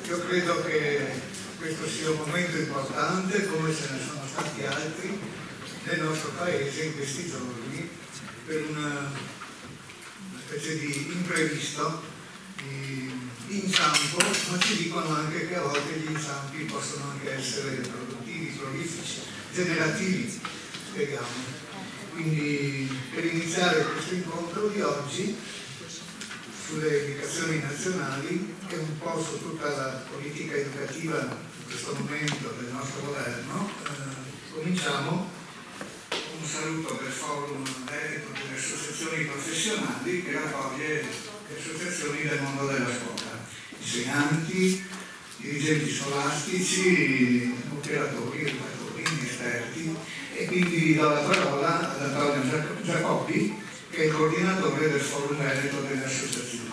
Io credo che questo sia un momento importante, come ce ne sono stati altri nel nostro paese in questi giorni, per una specie di imprevisto, di inciampo, ma ci dicono anche che a volte gli inciampi possono anche essere produttivi, prolifici, generativi, speriamo. Quindi per iniziare questo incontro di oggi sulle educazioni nazionali e un po' su tutta la politica educativa in questo momento del nostro governo, cominciamo con un saluto del Forum Veneto delle associazioni professionali che raccoglie le associazioni del mondo della scuola, insegnanti, dirigenti scolastici, operatori, educatori, esperti, e quindi do la parola ad Antonio Giacoppi, che è il coordinatore del Forum Veneto delle associazioni.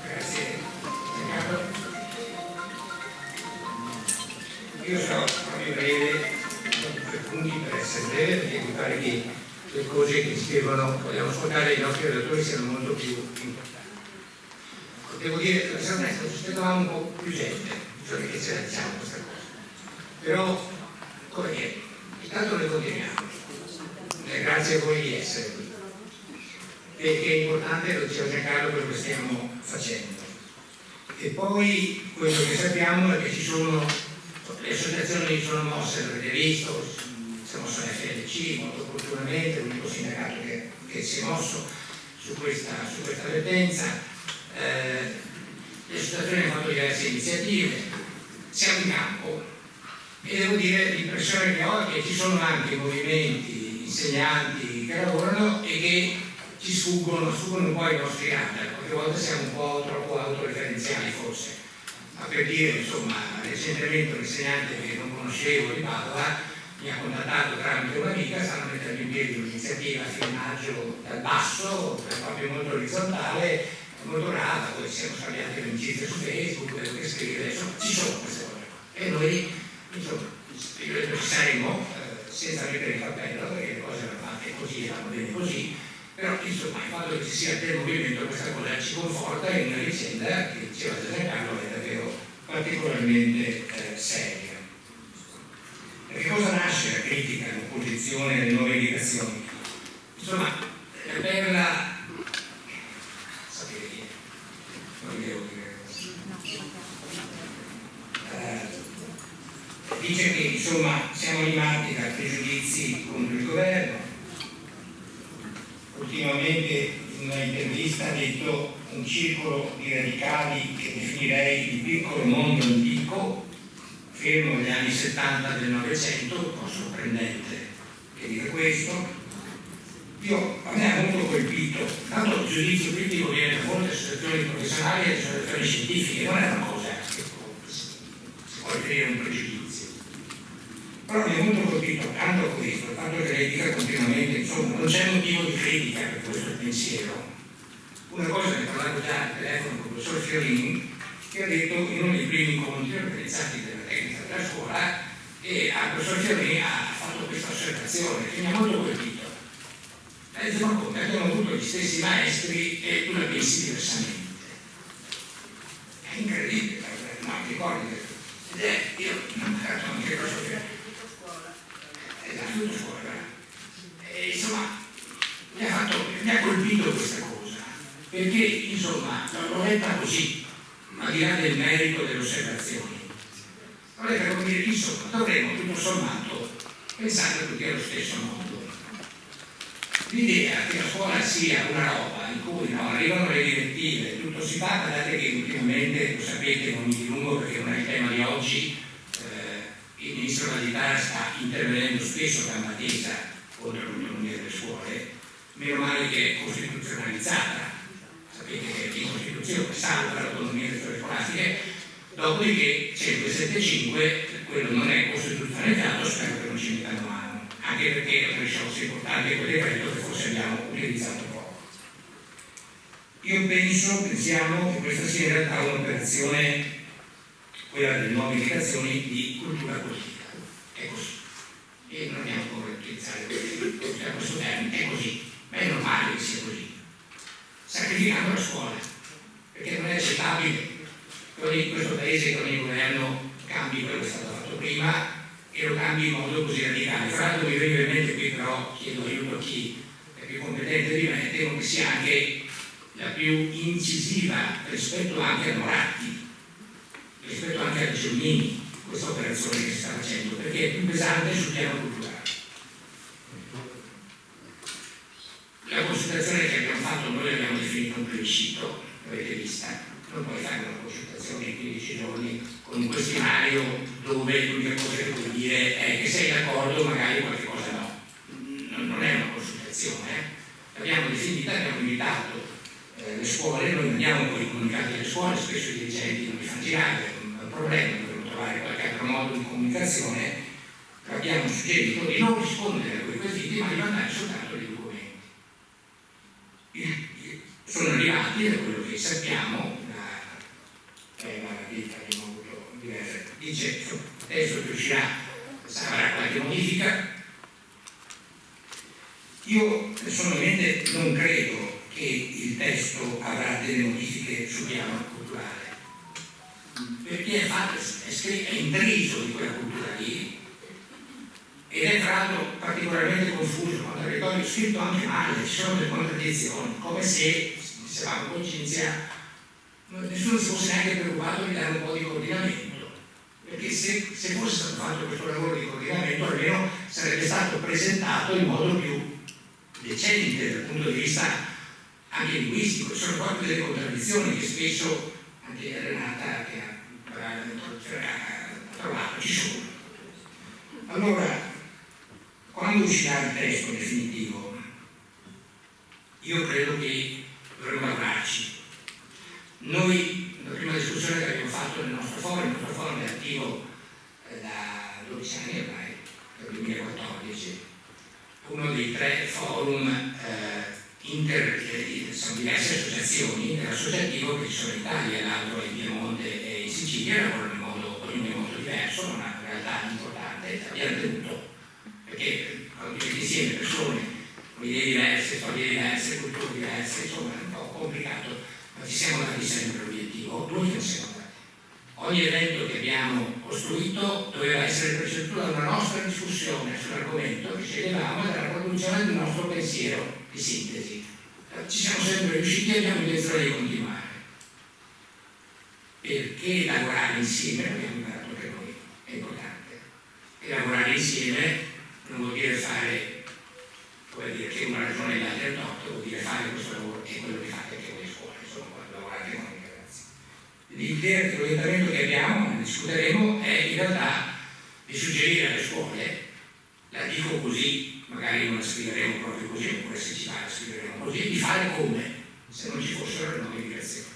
Grazie. Io sarò proprio breve, due punti per essere breve, perché mi pare che le cose che scrivono, vogliamo ascoltare i nostri relatori, siano molto più importanti. Devo dire, per essere onesto, ci aspettavamo un po' più gente, cioè che ce la diciamo questa cosa. Però, come dire, intanto noi continuiamo. Grazie a voi di essere qui. Perché è importante, lo diceva Giancarlo, quello che stiamo facendo. E poi quello che sappiamo è che ci sono, le associazioni sono mosse, l'avete visto, si è mosso l'FLC molto opportunamente, l'unico sindacato che si è mosso su questa vertenza. Le associazioni hanno fatto diverse iniziative, siamo in campo e devo dire l'impressione che ho è che ci sono anche movimenti, insegnanti che lavorano e che ci sfuggono un po' ai nostri radar, qualche volta siamo un po' troppo autoreferenziali forse, ma per dire, insomma, recentemente un insegnante che non conoscevo di Padova mi ha contattato tramite un'amica, stanno mettendo in piedi un'iniziativa a filmaggio dal basso, proprio molto orizzontale, molto brava, poi siamo scambiati le amicizie su Facebook, quello che scrive, insomma, ci sono queste cose qua. E noi, insomma, ci saremo senza mettere il cappello, perché le cose vanno fatte così, vanno bene così, però insomma il fatto che ci sia del movimento, questa cosa ci conforta in una vicenda che diceva Giancarlo è davvero particolarmente seria. Perché cosa nasce la critica, l'opposizione alle nuove indicazioni? Insomma, per la dice che insomma siamo animati da pregiudizi contro il governo. Ultimamente in una intervista ha detto un circolo di radicali che definirei il piccolo mondo antico, fermo negli anni 70 del Novecento, un po' sorprendente che dica questo. A me ha molto colpito, tanto il giudizio critico viene da molte associazioni professionali e associazioni scientifiche, non è una cosa che si può riferire un pregiudizio. Però mi è molto colpito accanto a questo, il fatto che lei dica continuamente, insomma, non c'è motivo di critica per questo pensiero. Una cosa ne parlavo già al telefono con il professor Fiorini, che ha detto in uno dei primi incontri organizzati della tecnica della scuola, e il professor Fiorini ha fatto questa osservazione che mi ha molto colpito. Ma come abbiamo avuto gli stessi maestri e tu la pensi diversamente. È incredibile, no, ricordi? Io non capisco anche cosa che è la sua scuola. E insomma, mi ha colpito questa cosa, perché insomma l'ho letta così, al di là del merito delle osservazioni. L'ho letta come dire, insomma, dovremmo tutto sommato pensare tutti allo stesso modo. L'idea che la scuola sia una roba in cui arrivano le direttive, tutto si fa, guardate che ultimamente, lo sapete, non mi dilungo perché non è il tema di oggi, il ministro Valditara sta intervenendo spesso a gamba tesa contro l'autonomia delle scuole, meno male che è costituzionalizzata, sapete che in Costituzione salva l'autonomia delle scuole scolastiche, dopodiché 175, quello non è costituzionalizzato, spero che non ci mettano mano. Anche perché è una risorsa importante quel decreto che forse abbiamo utilizzato poco. Pensiamo che questa sia in realtà un'operazione, quella delle nuove indicazioni di cultura politica. È così. E non abbiamo come utilizzare questo termine, è così. Ma è normale che sia così. sacrificando la scuola, perché non è accettabile che in questo paese che ogni governo cambi quello che è stato fatto prima e lo cambi in modo così radicale. Fra l'altro mi viene in mente qui, però chiedo aiuto a chi è più competente di me, temo che sia anche la più incisiva rispetto anche a Moratti, rispetto anche a Gelmini, questa operazione che si sta facendo, perché è più pesante sul piano culturale. La consultazione che abbiamo fatto noi l'abbiamo definito un plebiscito, l'avete vista, non puoi fare una consultazione in 15 giorni con un questionario dove l'unica cosa che puoi dire è che sei d'accordo, magari qualche cosa no. Non è una consultazione, l'abbiamo definita, abbiamo invitato le scuole, noi mandiamo poi i comunicati alle scuole, spesso i dirigenti non li fanno girare, è un problema, dobbiamo trovare qualche altro modo di comunicazione. Abbiamo suggerito di non rispondere a quei quesiti, ma di mandare soltanto dei documenti. Sono arrivati, da quello che sappiamo, la vita che abbiamo avuto diverse, dice adesso riuscirà, sarà qualche modifica. Io personalmente non credo che il testo avrà delle modifiche sul piano culturale, perché è intriso di quella cultura lì ed è tra l'altro particolarmente confuso, ma il territorio è scritto anche male, ci sono delle contraddizioni, come se dicevamo con Cinzia nessuno si fosse neanche preoccupato di dare un po' di coordinamento, perché se fosse stato fatto questo lavoro di coordinamento almeno sarebbe stato presentato in modo più decente dal punto di vista anche linguistico. Sono proprio delle contraddizioni che spesso anche Renata che ha trovato ci sono. Allora, quando uscirà il testo definitivo, io credo che dovremmo lavorarci. Noi, la prima discussione che abbiamo fatto nel nostro forum è attivo da 12 anni ormai, dal 2014, uno dei 3 forum sono diverse associazioni dell'associativo che ci sono in Italia, l'altro è in Piemonte e in Sicilia, lavorano in modo molto diverso, ma una realtà importante, abbiamo tenuto, perché quando metti insieme persone con idee diverse, storie diverse, culture diverse, insomma è un po' complicato, ma ci siamo dati sempre l'obiettivo, noi ce ne siamo dati. Ogni evento che abbiamo costruito doveva essere preceduto da una nostra discussione sull'argomento che sceglievamo e dalla produzione del nostro pensiero di sintesi. Ci siamo sempre riusciti e abbiamo intenzione di continuare. Perché lavorare insieme, l'abbiamo imparato per noi, è importante. E lavorare insieme non vuol dire fare, vuol dire che una ragione e l'altra è torto, vuol dire fare questo lavoro e quello che fate anche voi a scuola, insomma, quando lavorate con i ragazzi. L'idea dell'orientamento che abbiamo, ne discuteremo, è in realtà di suggerire alle scuole, la dico così, magari non la scriveremo proprio così, oppure se ci va la scriveremo così, di fare come se non ci fossero le nuove migrazioni.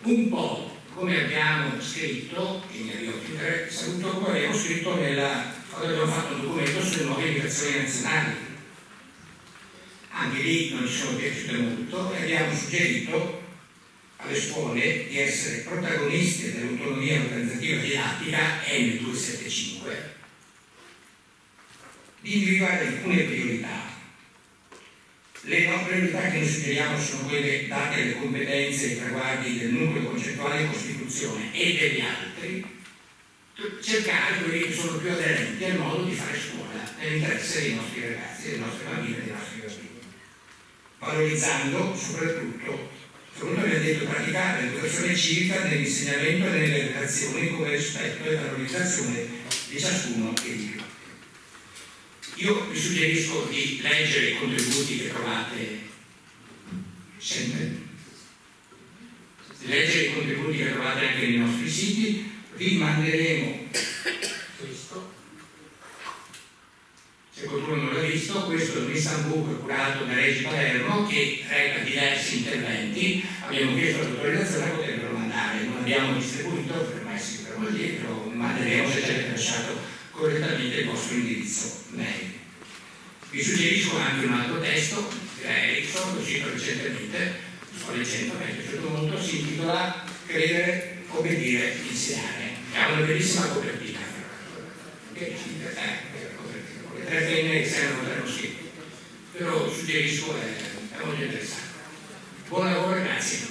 Un po' come abbiamo scritto, e ne arrivo a chiudere, saluto come abbiamo scritto quando abbiamo fatto un documento sulle nuove migrazioni nazionali. Anche lì non ci sono piaciute molto e abbiamo suggerito alle scuole di essere protagoniste dell'autonomia organizzativa didattica N275, di individuare alcune priorità. Le nostre priorità che noi suggeriamo sono quelle date alle competenze e ai traguardi del nucleo concettuale di Costituzione e degli altri, cercare quelli che sono più aderenti al modo di fare scuola nell'interesse dei nostri ragazzi, delle nostre bambine e dei nostri bambini, valorizzando soprattutto, secondo me, detto, praticare l'educazione civica nell'insegnamento e nelle relazioni come rispetto e valorizzazione di ciascuno e di più. Io vi suggerisco di leggere i contributi che trovate sempre, di leggere i contributi che trovate anche nei nostri siti. Vi manderemo questo, se qualcuno non l'ha visto, questo è un instant book curato da Regi Palermo che reca diversi interventi. Abbiamo chiesto l'autorizzazione a poterlo mandare, non abbiamo distribuito per mai si per così, però manderemo se ci avete lasciato correttamente il vostro indirizzo mail. Vi suggerisco anche un altro testo che è Erickson, lo cito recentemente, sto leggendo, mi è piaciuto molto, si intitola Credere, obbedire, insegnare. Ha una bellissima copertina, che con le 3 penne che servono per lo scritto, però suggerisco, è molto interessante. Buon lavoro e grazie.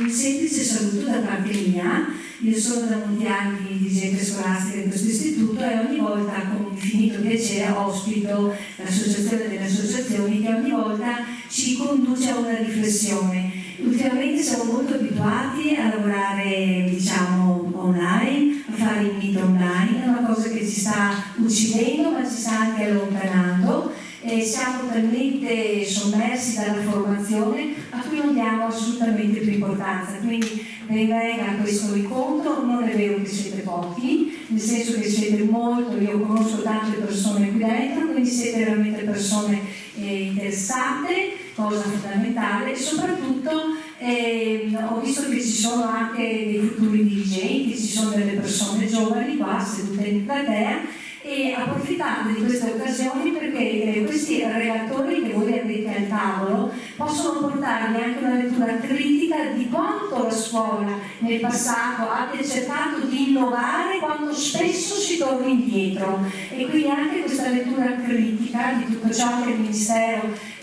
Un semplice saluto da parte mia. Io sono da molti anni dirigente scolastica di questo istituto e ogni volta con infinito piacere ospito l'associazione delle associazioni che ogni volta ci conduce a una riflessione. Ultimamente siamo molto abituati a lavorare, diciamo, online, a fare il meet online, è una cosa che ci sta uccidendo ma ci sta anche allontanando. E siamo talmente sommersi dalla formazione a cui non diamo assolutamente più importanza, quindi venga a questo incontro, non è vero che siete pochi, nel senso che siete molto, io conosco tante persone qui dentro, quindi siete veramente persone interessate, cosa fondamentale, e soprattutto ho visto che ci sono anche dei futuri dirigenti, ci sono delle persone giovani qua sedute in platea, e approfittate di queste occasioni perché questi relatori che voi avete al tavolo possono portarvi anche una lettura critica di quanto la scuola nel passato abbia cercato di innovare quanto spesso si torna indietro, e quindi anche questa lettura critica di tutto ciò che il Ministero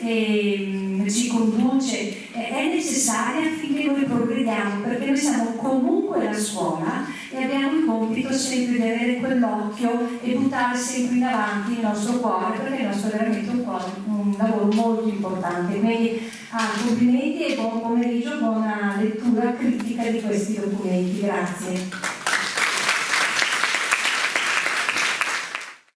ci conduce è necessaria affinché noi progrediamo, perché noi siamo comunque la scuola e abbiamo il compito sempre di avere quell'occhio e buttare sempre in avanti il nostro cuore, perché il nostro è veramente un lavoro molto importante. Quindi complimenti e buon pomeriggio, buona lettura critica di questi documenti. Grazie.